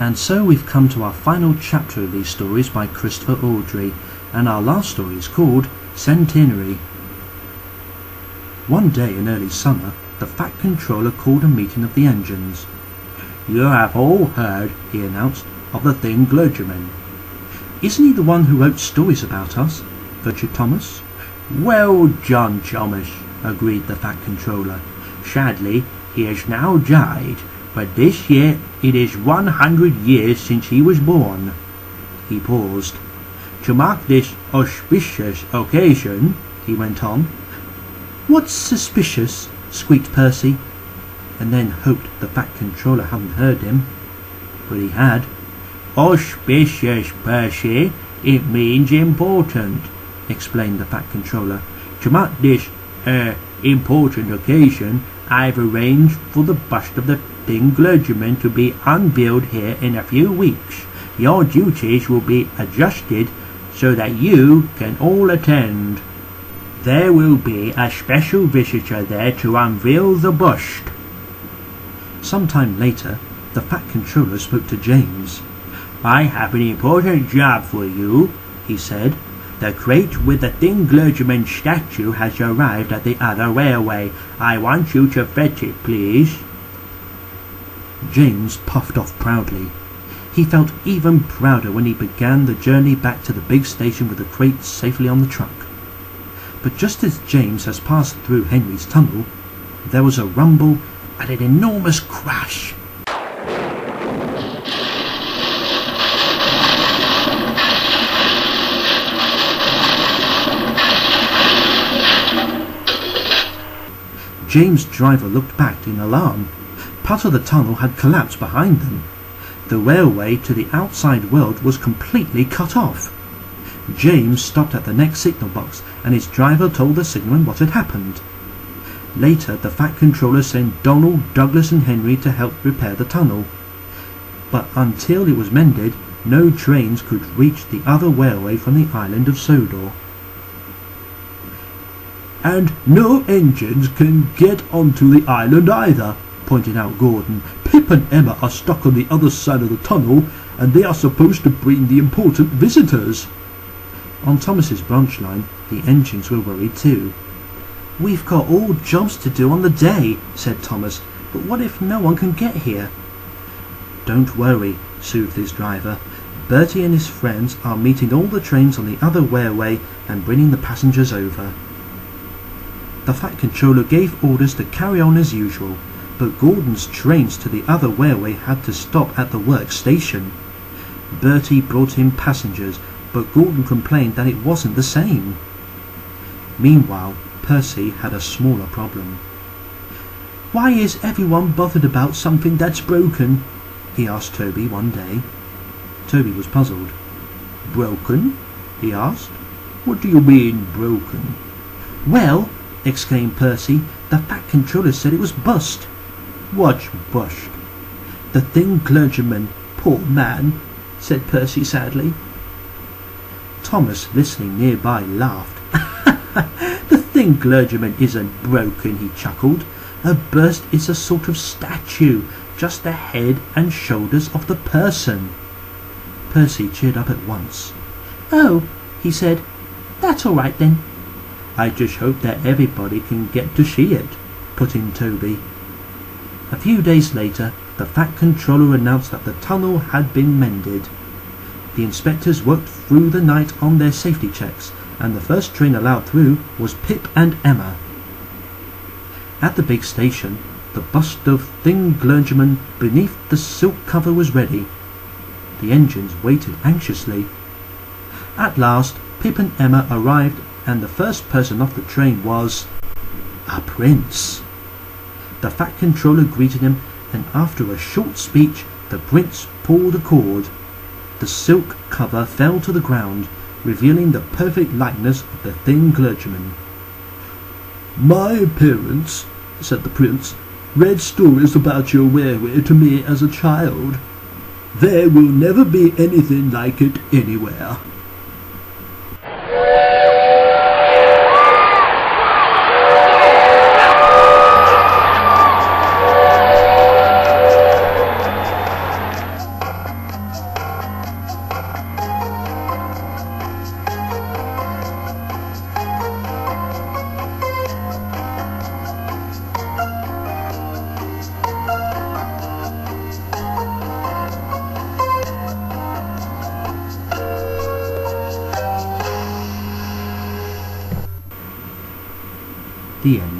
And so we've come to our final chapter of these stories by Christopher Awdry, and our last story is called Centenary. One day in early summer, the Fat Controller called a meeting of the engines. "You have all heard," he announced, "of the thin clergyman." "Isn't he the one who wrote stories about us?" ventured Thomas. "Well, John Thomas," agreed the Fat Controller. "Sadly, he has now died, but this year it is 100 years since he was born." He paused. "To mark this auspicious occasion," he went on. "What's suspicious?" squeaked Percy, and then hoped the Fat Controller hadn't heard him. But he had. "Auspicious, Percy, it means important," explained the Fat Controller. "To mark this, important occasion, I've arranged for the bust of the thin clergyman to be unveiled here in a few weeks. Your duties will be adjusted so that you can all attend. There will be a special visitor there to unveil the bust." Some time later, the Fat Controller spoke to James. "I have an important job for you," he said. "The crate with the thin clergyman statue has arrived at the other railway. I want you to fetch it, please." James puffed off proudly. He felt even prouder when he began the journey back to the big station with the crate safely on the truck. But just as James has passed through Henry's tunnel, there was a rumble and an enormous crash. James' driver looked back in alarm. Part of the tunnel had collapsed behind them. The railway to the outside world was completely cut off. James stopped at the next signal box, and his driver told the signalman what had happened. Later, the Fat Controller sent Donald, Douglas and Henry to help repair the tunnel. But until it was mended, no trains could reach the other railway from the island of Sodor. "And no engines can get onto the island either," pointed out Gordon. "Pip and Emma are stuck on the other side of the tunnel, and they are supposed to bring the important visitors." On Thomas's branch line, the engines were worried too. "We've got all jobs to do on the day," said Thomas, "but what if no one can get here?" "Don't worry," soothed his driver. "Bertie and his friends are meeting all the trains on the other railway and bringing the passengers over." The Fat Controller gave orders to carry on as usual, but Gordon's trains to the other railway had to stop at the work station. Bertie brought in passengers, but Gordon complained that it wasn't the same. Meanwhile, Percy had a smaller problem. "Why is everyone bothered about something that's broken?" he asked Toby one day. Toby was puzzled. "Broken?" he asked. "What do you mean, broken?" "Well," exclaimed Percy, "the Fat Controller said it was bust." "What's bust?" "The thin clergyman, poor man," said Percy sadly. Thomas, listening nearby, laughed. "The thin clergyman isn't broken," he chuckled. "A bust is a sort of statue, just the head and shoulders of the person." Percy cheered up at once. "Oh," he said, "that's all right then." "I just hope that everybody can get to see it," put in Toby. A few days later, the Fat Controller announced that the tunnel had been mended. The inspectors worked through the night on their safety checks, and the first train allowed through was Pip and Emma. At the big station, the bust of thin clergyman beneath the silk cover was ready. The engines waited anxiously. At last, Pip and Emma arrived, and the first person off the train was a prince. The Fat Controller greeted him, and after a short speech, the prince pulled a cord. The silk cover fell to the ground, revealing the perfect likeness of the thin clergyman. "My appearance," said the prince, "read stories about your railway to me as a child. There will never be anything like it anywhere." the end.